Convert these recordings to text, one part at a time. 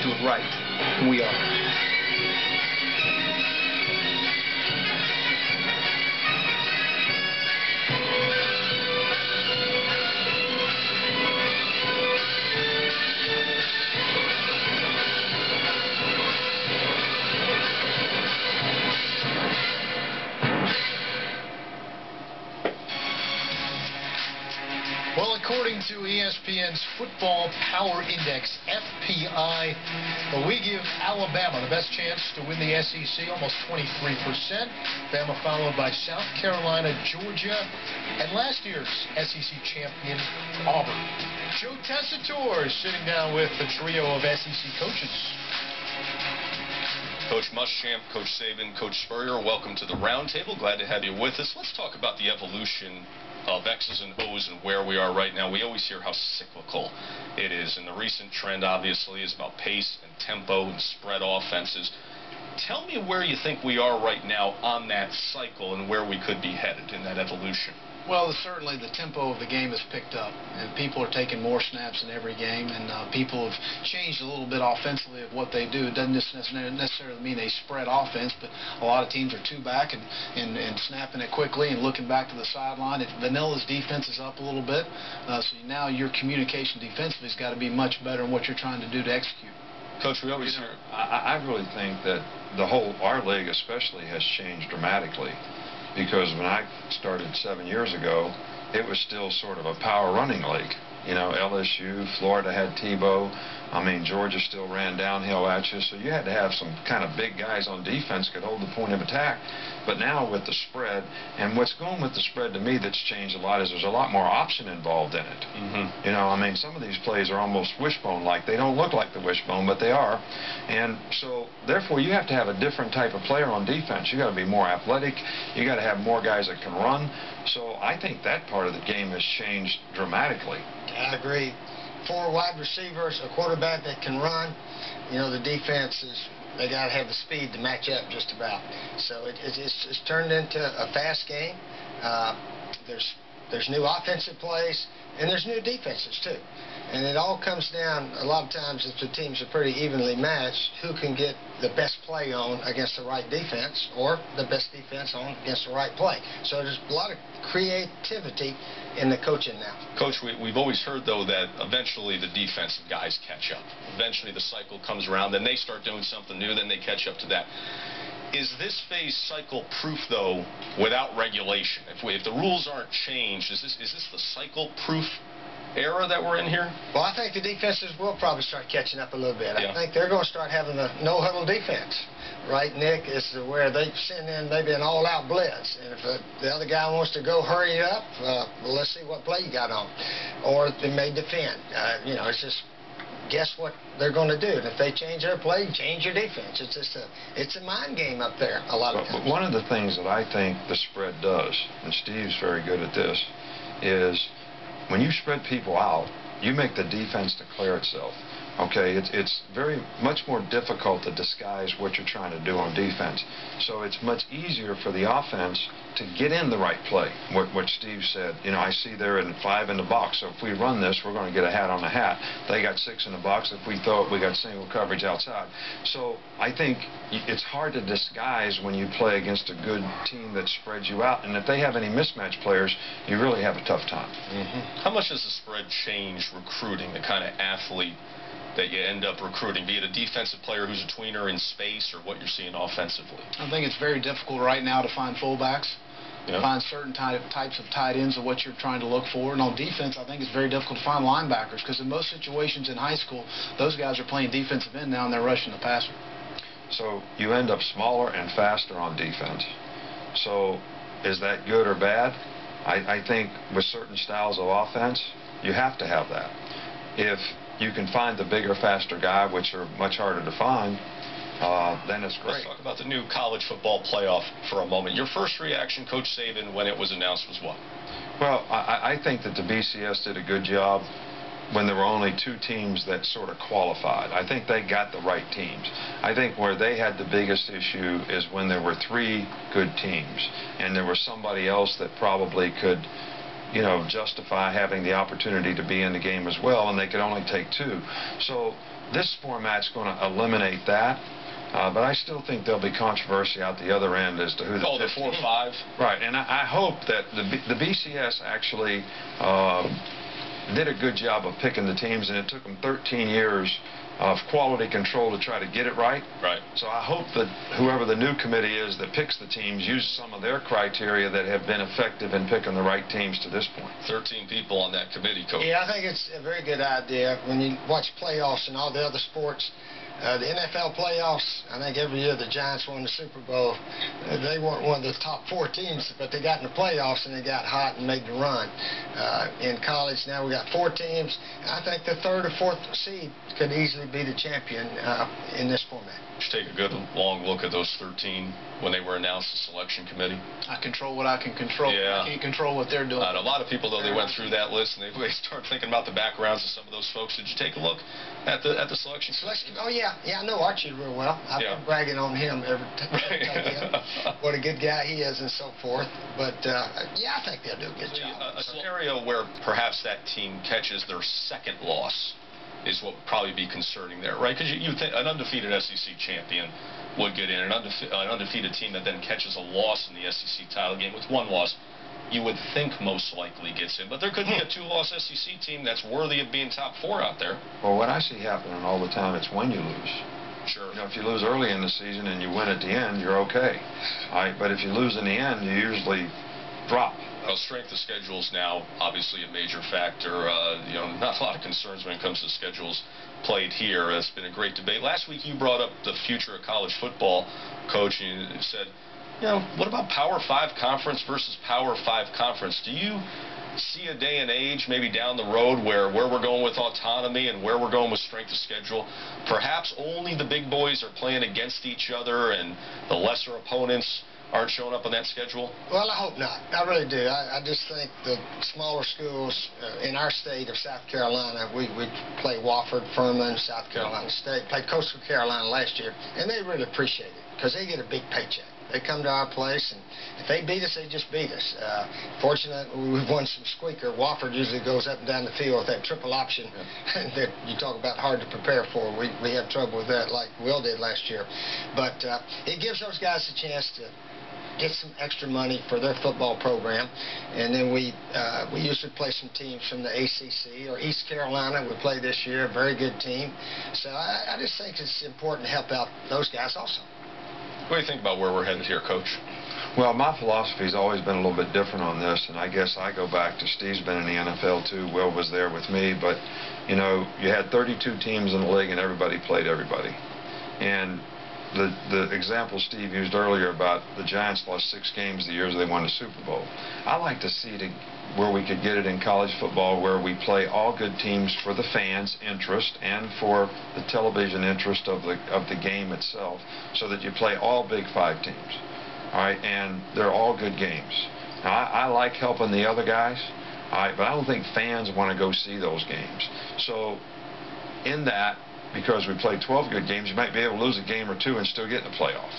do it right. And we are. Well, according to ESPN's Football Power Index, FPI, we give Alabama the best chance to win the SEC, almost 23%. Bama followed by South Carolina, Georgia, and last year's SEC champion, Auburn. Joe Tessatore is sitting down with the trio of SEC coaches. Coach Muschamp, Coach Saban, Coach Spurrier, welcome to the roundtable. Glad to have you with us. Let's talk about the evolution of X's and O's and where we are right now. We always hear how cyclical it is, and the recent trend obviously is about pace and tempo and spread offenses. Tell me where you think we are right now on that cycle and where we could be headed in that evolution. Well, certainly the tempo of the game has picked up, and people are taking more snaps in every game, and people have changed a little bit offensively of what they do. It doesn't necessarily mean a spread offense, but a lot of teams are two back and snapping it quickly and looking back to the sideline. Vanilla's defense is up a little bit, so now your communication defensively has got to be much better in what you're trying to do to execute. Coach, we always hear. I really think that our league especially has changed dramatically. Because when I started 7 years ago, it was still sort of a power running league. You know, LSU, Florida had Tebow. I mean, Georgia still ran downhill at you, so you had to have some kind of big guys on defense could hold the point of attack. But now with the spread, and what's going with the spread to me that's changed a lot is there's a lot more option involved in it. You know, I mean, some of these plays are almost wishbone-like. They don't look like the wishbone, but they are. And so, therefore, you have to have a different type of player on defense. You got to be more athletic. You got to have more guys that can run. So I think that part of the game has changed dramatically. I agree. 4 wide receivers, a quarterback that can run. You know, the defense they got to have the speed to match up just about. So it's turned into a fast game. There's new offensive plays, and there's new defenses too. And it all comes down, a lot of times, if the teams are pretty evenly matched, who can get the best play on against the right defense, or the best defense on against the right play. So there's a lot of creativity in the coaching now. Coach, we've always heard, though, that eventually the defensive guys catch up. Eventually the cycle comes around, then they start doing something new, then they catch up to that. Is this phase cycle-proof, though, without regulation? If the rules aren't changed, is this the cycle-proof era that we're in here? Well, I think the defenses will probably start catching up a little bit. Yeah. I think they're going to start having a no-huddle defense. Right, Nick, is where they send in maybe an all-out blitz. And if the other guy wants to go hurry up, well, let's see what play you got on. Or they may defend. You know, it's just guess what they're going to do. And if they change their play, change your defense. It's just it's a mind game up there a lot of times. But one of the things that I think the spread does, and Steve's very good at this, is when you spread people out, you make the defense declare itself. Okay, it's very much more difficult to disguise what you're trying to do on defense. So it's much easier for the offense to get in the right play. What Steve said, you know, I see there in 5 in the box. So if we run this, we're going to get a hat on a hat. They got 6 in the box. If we throw it, we got single coverage outside. So I think it's hard to disguise when you play against a good team that spreads you out. And if they have any mismatch players, you really have a tough time. How much does the spread change recruiting, the kind of athlete that you end up recruiting, be it a defensive player who's a tweener in space or what you're seeing offensively? I think it's very difficult right now to find fullbacks, to find certain types of tight ends of what you're trying to look for. And on defense, I think it's very difficult to find linebackers because in most situations in high school, those guys are playing defensive end now and they're rushing the passer. So you end up smaller and faster on defense. So is that good or bad? I think with certain styles of offense, you have to have that. If you can find the bigger, faster guy, which are much harder to find, then it's great. Let's talk about the new college football playoff for a moment. Your first reaction, Coach Saban, when it was announced was what? Well, I think that the BCS did a good job when there were only 2 teams that sort of qualified. I think they got the right teams. I think where they had the biggest issue is when there were 3 good teams and there was somebody else that probably could justify having the opportunity to be in the game as well, and they could only take 2. So this format's going to eliminate that. But I still think there'll be controversy out the other end as to who the 4 or 5. Right, and I hope that the BCS actually did a good job of picking the teams, and it took them 13 years of quality control to try to get it right. Right. So I hope that whoever the new committee is that picks the teams uses some of their criteria that have been effective in picking the right teams to this point. 13 people on that committee, Coach. Yeah, I think it's a very good idea. When you watch playoffs and all the other sports, the NFL playoffs, I think every year the Giants won the Super Bowl. They weren't one of the top 4 teams, but they got in the playoffs and they got hot and made the run. In college now we got 4 teams. I think the 3rd or 4th seed could easily be the champion in this format. Just take a good long look at those 13 when they were announced the selection committee. I control what I can control. Yeah. I can't control what they're doing. A lot of people, though, they went through that list and they start thinking about the backgrounds of some of those folks. Did you take a look at the selection committee? Oh yeah, I know Archie real well. I've been bragging on him every time. What a good guy he is and so forth. But yeah, I think they'll do a good job. A scenario where perhaps that team catches their 2nd loss is what would probably be concerning there, right? Because you think an undefeated SEC champion would get in, an undefeated team that then catches a loss in the SEC title game with 1 loss, you would think most likely gets in. But there could be a 2-loss SEC team that's worthy of being top 4 out there. Well, what I see happening all the time, it's when you lose. Sure. If you lose early in the season and you win at the end, you're okay. All right, but if you lose in the end, you usually drop. Well, strength of schedules now, obviously a major factor. Not a lot of concerns when it comes to schedules played here. It's been a great debate. Last week you brought up the future of college football, Coach, and you said, what about Power 5 conference versus Power 5 conference? Do you see a day and age maybe down the road where we're going with autonomy and where we're going with strength of schedule? Perhaps only the big boys are playing against each other and the lesser opponents aren't showing up on that schedule? Well, I hope not. I really do. I just think the smaller schools in our state of South Carolina, we play Wofford, Furman, South Carolina State, played Coastal Carolina last year, and they really appreciate it because they get a big paycheck. They come to our place, and if they beat us, they just beat us. Fortunately, we've won some squeaker. Wofford usually goes up and down the field with that triple option that you talk about hard to prepare for. We have trouble with that like Will did last year. But it gives those guys a chance to get some extra money for their football program, and then we usually play some teams from the ACC or East Carolina. We play this year, a very good team. So I just think it's important to help out those guys also. What do you think about where we're headed here, Coach? Well, my philosophy's always been a little bit different on this, and I guess I go back to Steve's been in the NFL too. Will was there with me, but you had 32 teams in the league, and everybody played everybody. And the example Steve used earlier about the Giants lost 6 games the years they won the Super Bowl. I like to see where we could get it in college football, where we play all good teams for the fans' interest and for the television interest of the game itself, so that you play all Big 5 teams. All right, and they're all good games. Now, I like helping the other guys, all right, but I don't think fans want to go see those games. So in that, because we played 12 good games, you might be able to lose a game or 2 and still get in the playoff.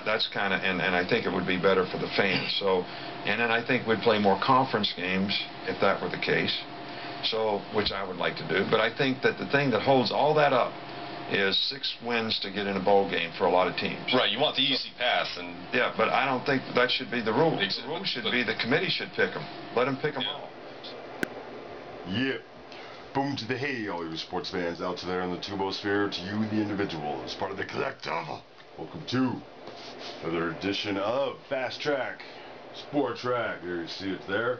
That's kind of, and I think it would be better for the fans. So, and then I think we'd play more conference games if that were the case, so, which I would like to do. But I think that the thing that holds all that up is 6 wins to get in a bowl game for a lot of teams. Right, you want the easy path. And yeah, but I don't think that should be the rule. The rule should be the committee should pick them. Let them pick them all. Yeah. Boom to the hay, all you sports fans out there in the tubosphere, to you, the individual, as part of the collective. Welcome to another edition of Fast Track, Sport Track. There you see it there.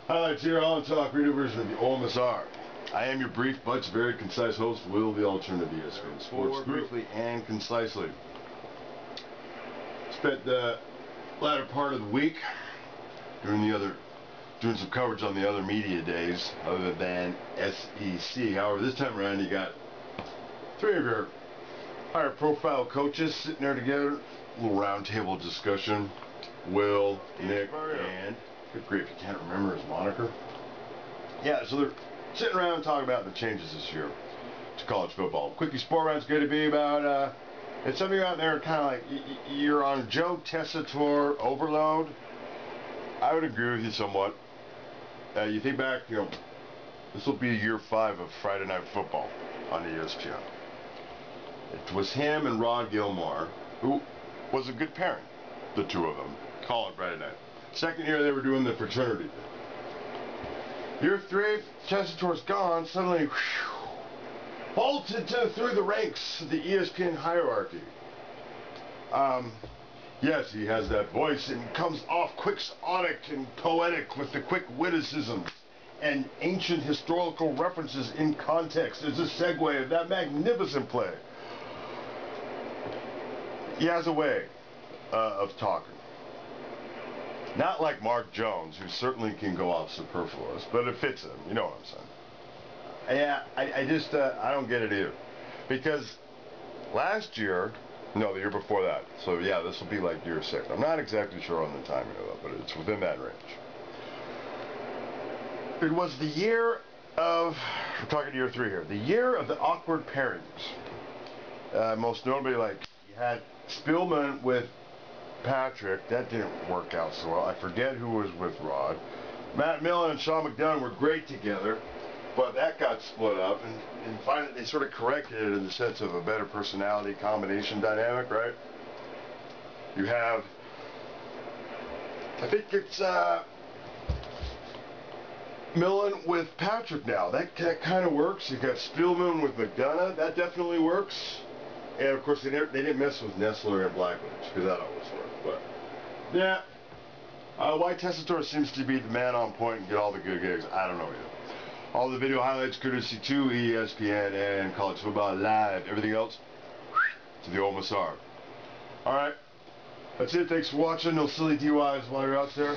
Highlights here on Talk Radio version of the OMSR. I am your brief but very concise host, Will, the alternative ESPN Sports, briefly and concisely. Spent the latter part of the week doing some coverage on the other media days other than SEC. However, this time around you got 3 of your higher profile coaches sitting there together, a little round table discussion. Will, Nick, and good grief, you can't remember his moniker. Yeah, so they're sitting around talking about the changes this year to college football. Quickie Sport Round's going to be about, and some of you out there are kind of like, you're on Joe Tessatore overload. I would agree with you somewhat. You think back, you know, this will be year 5 of Friday Night Football on ESPN. It was him and Rod Gilmore, who was a good pairing, the two of them, calling Friday night. Second year they were doing the fraternity thing. Year 3, Tessatore's gone, suddenly vaulted through the ranks of the ESPN hierarchy. Yes, he has that voice and comes off quixotic and poetic with the quick witticisms and ancient historical references in context. There's a segue of that magnificent play. He has a way of talking. Not like Mark Jones, who certainly can go off superfluous, but it fits him. You know what I'm saying? Yeah, I don't get it either. Because last year, no, the year before that. So yeah, this will be like year 6. I'm not exactly sure on the timing of that, but it's within that range. It was the year of, we're talking year 3 here, the year of the awkward pairings. Most notably, like, you had Spillman with Patrick. That didn't work out so well. I forget who was with Rod. Matt Millen and Sean McDonough were great together, but that got split up, and finally they sort of corrected it in the sense of a better personality combination dynamic, right? You have, I think it's Millen with Patrick now. That kind of works. You got Spillman with McDonough. That definitely works. And of course they didn't mess with Nestler and Blackledge, because that always worked. But yeah, why Tessatore seems to be the man on point and get all the good gigs, I don't know either. All the video highlights courtesy to ESPN and College Football Live. Everything else to the OMSR. Alright, that's it. Thanks for watching. No silly DUIs while you're out there.